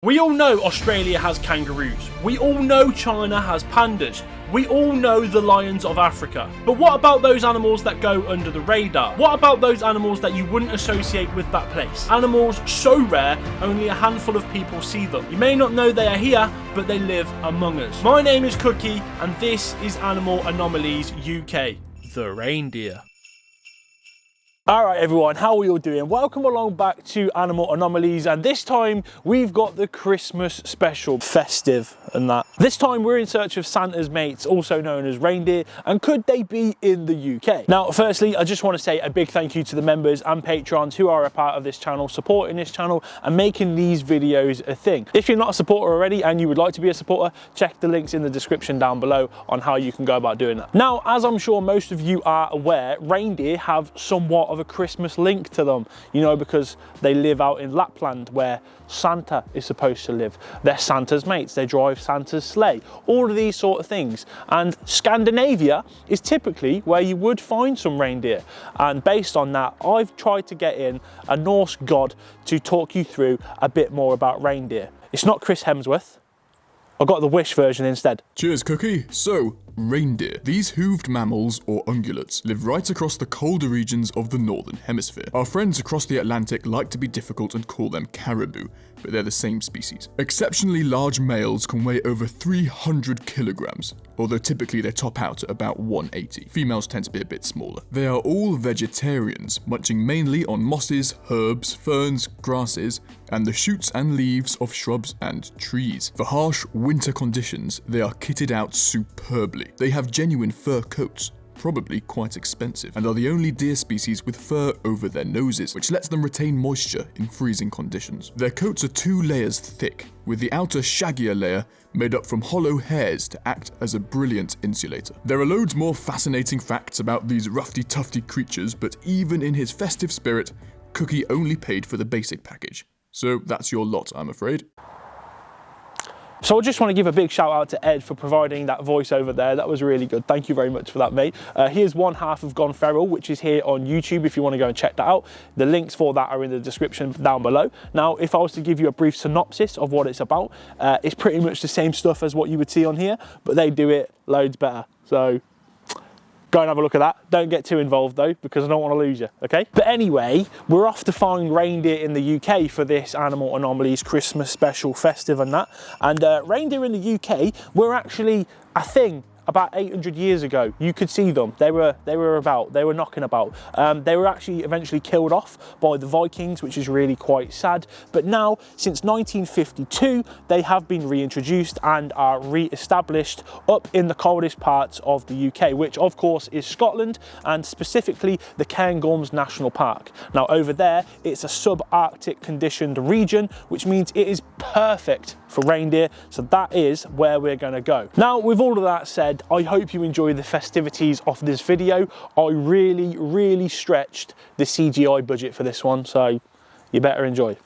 We all know Australia has kangaroos. We all know China has pandas. We all know the lions of Africa. But what about those animals that go under the radar? What about those animals that you wouldn't associate with that place? Animals so rare, only a handful of people see them. You may not know they are here, but they live among us. My name is Cookie, and this is Animal Anomalies UK, the reindeer. Alright everyone, how are we all doing? Welcome along back to Animal Anomalies, and this time we've got the Christmas special, festive and that. This time we're in search of Santa's mates, also known as reindeer, and could they be in the UK? Now firstly, I just want to say a big thank you to the members and patrons who are a part of this channel, supporting this channel and making these videos a thing. If you're not a supporter already and you would like to be a supporter, check the links in the description down below on how you can go about doing that. Now, as I'm sure most of you are aware, reindeer have somewhat of a Christmas link to them, you know, because they live out in Lapland where Santa is supposed to live. They're Santa's mates, they drive Santa's sleigh, all of these sort of things. And Scandinavia is typically where you would find some reindeer. And based on that, I've tried to get in a Norse god to talk you through a bit more about reindeer. It's not Chris Hemsworth. I got the Wish version instead. Cheers, Cookie. So, reindeer. These hooved mammals, or ungulates, live right across the colder regions of the northern hemisphere. Our friends across the Atlantic like to be difficult and call them caribou, but they're the same species. Exceptionally large males can weigh over 300 kilograms, although typically they top out at about 180. Females tend to be a bit smaller. They are all vegetarians, munching mainly on mosses, herbs, ferns, grasses, and the shoots and leaves of shrubs and trees. For harsh winter conditions, they are kitted out superbly. They have genuine fur coats, probably quite expensive, and are the only deer species with fur over their noses, which lets them retain moisture in freezing conditions. Their coats are 2 layers thick, with the outer shaggier layer made up from hollow hairs to act as a brilliant insulator. There are loads more fascinating facts about these roughy-tufty creatures, but even in his festive spirit, Cookie only paid for the basic package. So that's your lot, I'm afraid. So I just want to give a big shout out to Ed for providing that voiceover there. That was really good. Thank you very much for that, mate. Here's one half of Gone Feral, which is here on YouTube if you want to go and check that out. The links for that are in the description down below. Now, if I was to give you a brief synopsis of what it's about, it's pretty much the same stuff as what you would see on here, but they do it loads better. So go and have a look at that. Don't get too involved though, because I don't want to lose you, okay? But anyway, we're off to find reindeer in the UK for this Animal Anomalies Christmas special, festive and that. And reindeer in the UK were actually a thing about 800 years ago. You could see them. They were knocking about. They were actually eventually killed off by the Vikings, which is really quite sad. But now, since 1952, they have been reintroduced and are re-established up in the coldest parts of the UK, which of course is Scotland, and specifically the Cairngorms National Park. Now over there, it's a subarctic conditioned region, which means it is perfect for reindeer. So that is where we're gonna go. Now, with all of that said, I hope you enjoy the festivities of this video. I really stretched the CGI budget for this one, so you better enjoy.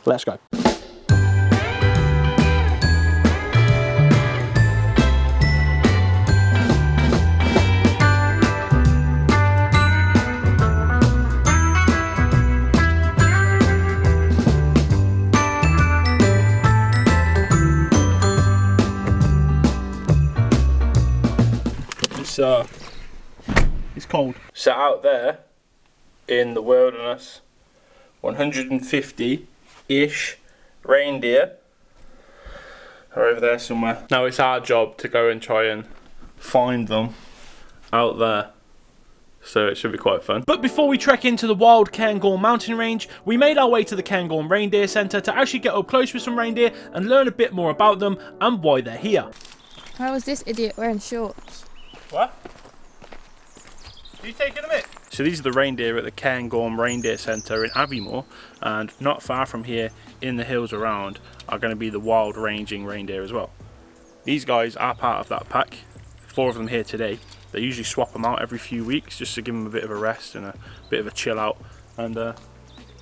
Let's go. It's cold. Sat out there in the wilderness, 150-ish reindeer are over there somewhere. Now it's our job to go and try and find them out there. So it should be quite fun. But before we trek into the wild Cairngorm mountain range, we made our way to the Cairngorm Reindeer Centre to actually get up close with some reindeer and learn a bit more about them and why they're here. How is this idiot wearing shorts? What? Are you taking a mic? So these are the reindeer at the Cairngorm Reindeer Centre in Aviemore, and not far from here in the hills around are going to be the wild ranging reindeer as well. These guys are part of that pack. 4 of them here today. They usually swap them out every few weeks just to give them a bit of a rest and a bit of a chill out, and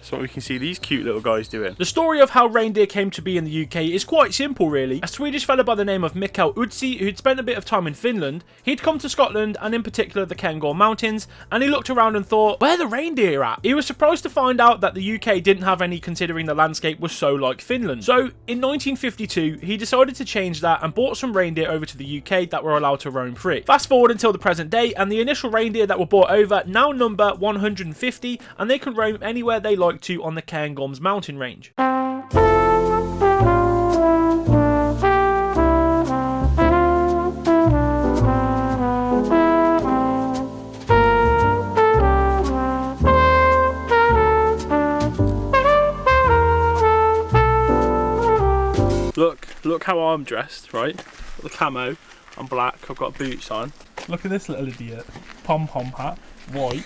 So we can see these cute little guys doing. The story of how reindeer came to be in the UK is quite simple really. A Swedish fella by the name of Mikael Utsi, who'd spent a bit of time in Finland, he'd come to Scotland and in particular the CAIRNGORM mountains, and he looked around and thought, where are the reindeer at? He was surprised to find out that the UK didn't have any, considering the landscape was so like Finland. So in 1952 he decided to change that and brought some reindeer over to the UK that were allowed to roam free. Fast forward until the present day, and the initial reindeer that were brought over now number 150, and they can roam anywhere they like to on the CAIRNGORM's mountain range. Look how I'm dressed, right? Got the camo, I'm black, I've got boots on. Look at this little idiot. Pom-pom hat, white,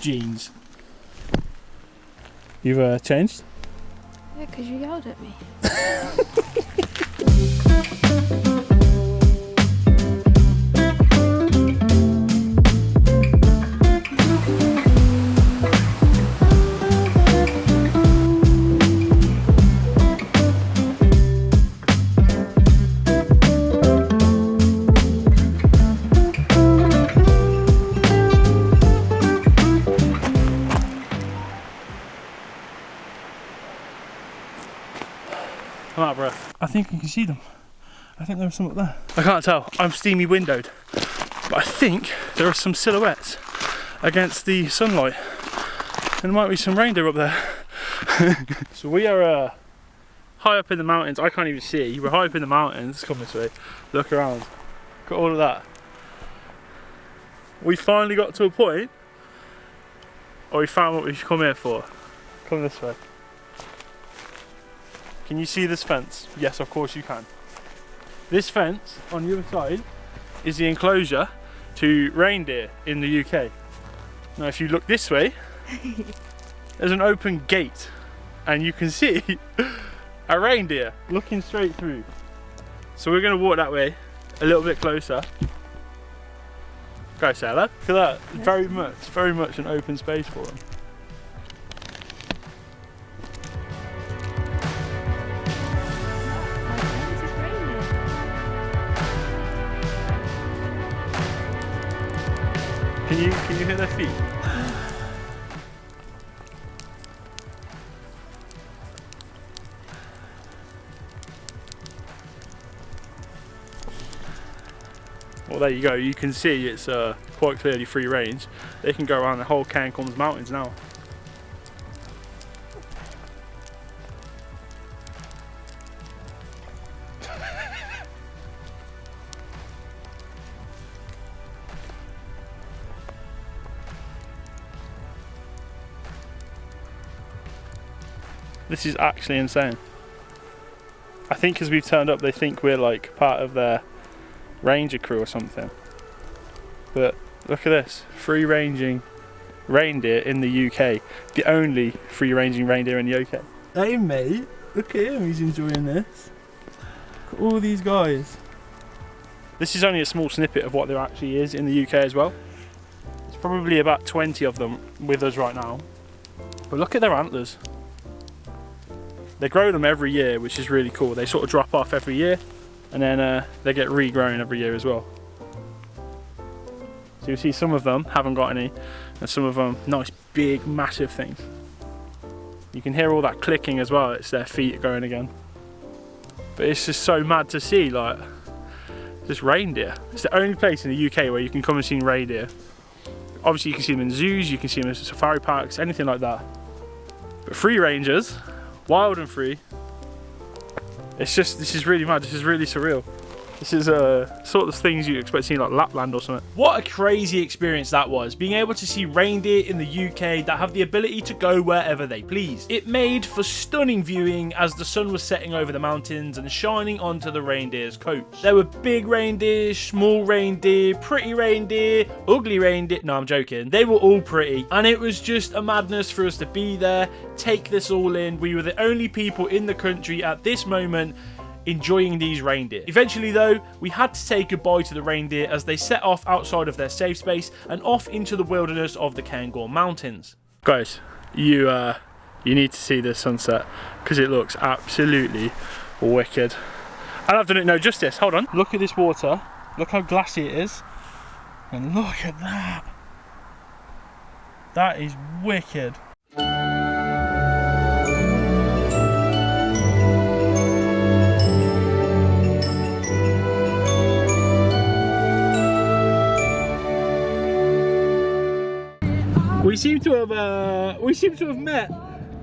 jeans. You've changed? Yeah, because you yelled at me. I'm out of breath. I think you can see them. I think there's some up there. I can't tell. I'm steamy windowed. But I think there are some silhouettes against the sunlight. And there might be some reindeer up there. So we are high up in the mountains. I can't even see. We're high up in the mountains. Come this way. Look around. Look at all of that. We finally got to a point. Or we found what we've come here for. Come this way. Can you see this fence? Yes, of course you can. This fence on the other side is the enclosure to reindeer in the UK. Now if you look this way, there's an open gate and you can see a reindeer looking straight through. So we're going to walk that way a little bit closer. Go say hello. Look at that. Very much an open space for them. Can you hear their feet? Well, there you go. You can see it's quite clearly free range. They can go around the whole CAIRNGORM's mountains now. This is actually insane. I think because we've turned up, they think we're like part of their ranger crew or something. But look at this, free ranging reindeer in the UK. The only free ranging reindeer in the UK. Hey mate, look at him, he's enjoying this. Look at all these guys. This is only a small snippet of what there actually is in the UK as well. There's probably about 20 of them with us right now. But look at their antlers. They grow them every year, which is really cool. They sort of drop off every year and then they get regrown every year as well. So you see some of them haven't got any and some of them nice big massive things. You can hear all that clicking as well. It's their feet going again. But it's just so mad to see, like, this reindeer. It's the only place in the UK where you can come and see reindeer. Obviously you can see them in zoos, you can see them in safari parks, anything like that. But free rangers, wild and free, it's just, this is really mad, this is really surreal. This is sort of things you expect to see in like Lapland or something. What a crazy experience that was, being able to see reindeer in the UK that have the ability to go wherever they please. It made for stunning viewing as the sun was setting over the mountains and shining onto the reindeer's coats. There were big reindeer, small reindeer, pretty reindeer, ugly reindeer. No, I'm joking. They were all pretty. And it was just a madness for us to be there, take this all in. We were the only people in the country at this moment enjoying these reindeer. Eventually though, we had to say goodbye to the reindeer as they set off outside of their safe space and off into the wilderness of the CAIRNGORM mountains. Guys, you You need to see this sunset because it looks absolutely wicked. And I've done it no justice. Hold on. Look at this water. Look how glassy it is. And look at that. That is wicked. We seem to have met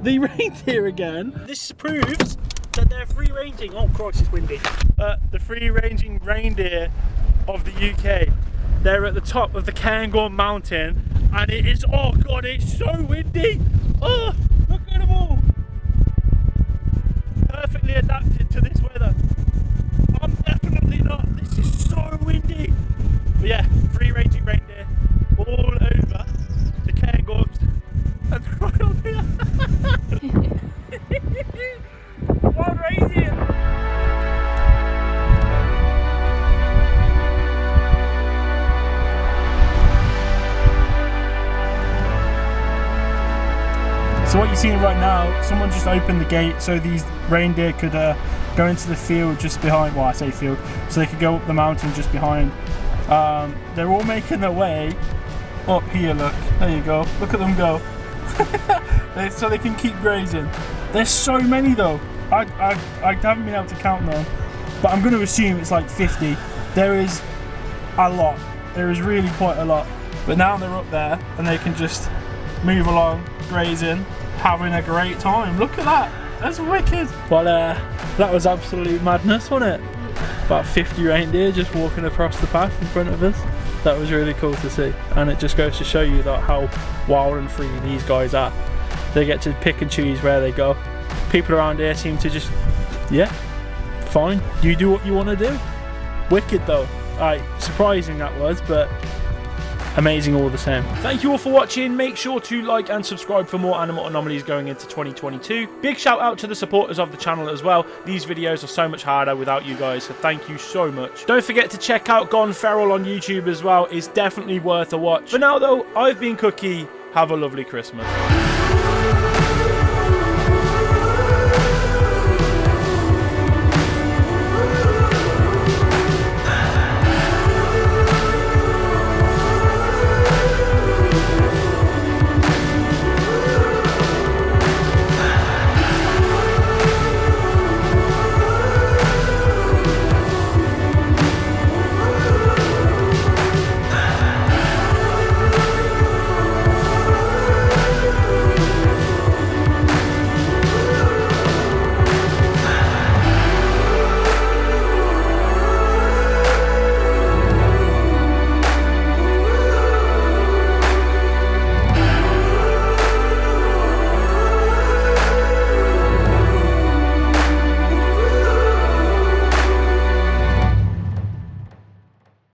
the reindeer again. This proves that they're free-ranging. Oh Christ, it's windy. The free-ranging reindeer of the UK. They're at the top of the CAIRNGORM mountain, and it is, oh god, it's so windy. Oh, look at them all. Perfectly adapted to this weather. I'm definitely not. This is so windy. But yeah, free-ranging reindeer all over the CAIRNGORMs, and they're right up here. Wild reindeer. So what you're seeing right now, someone just opened the gate so these reindeer could go into the field just behind, well I say field, so they could go up the mountain just behind. They're all making their way up here, look, there you go, look at them go. So they can keep grazing. There's so many though, I haven't been able to count them, but I'm going to assume it's like 50. There is a lot, there is really quite a lot, but now they're up there and they can just move along, grazing, having a great time. Look at that, that's wicked. Well, that was absolute madness, wasn't it? About 50 reindeer just walking across the path in front of us. That was really cool to see, and it just goes to show you that how wild and free these guys are. They get to pick and choose where they go. People around here seem to just, yeah, fine, you do what you want to do. Wicked though, surprising that was, but amazing all the same. Thank you all for watching. Make sure to like and subscribe for more animal anomalies going into 2022. Big shout out to the supporters of the channel as well. These videos are so much harder without you guys, so thank you so much. Don't forget to check out Gone Feral on YouTube as well. It's definitely worth a watch. For now though, I've been Cookie. Have a lovely Christmas.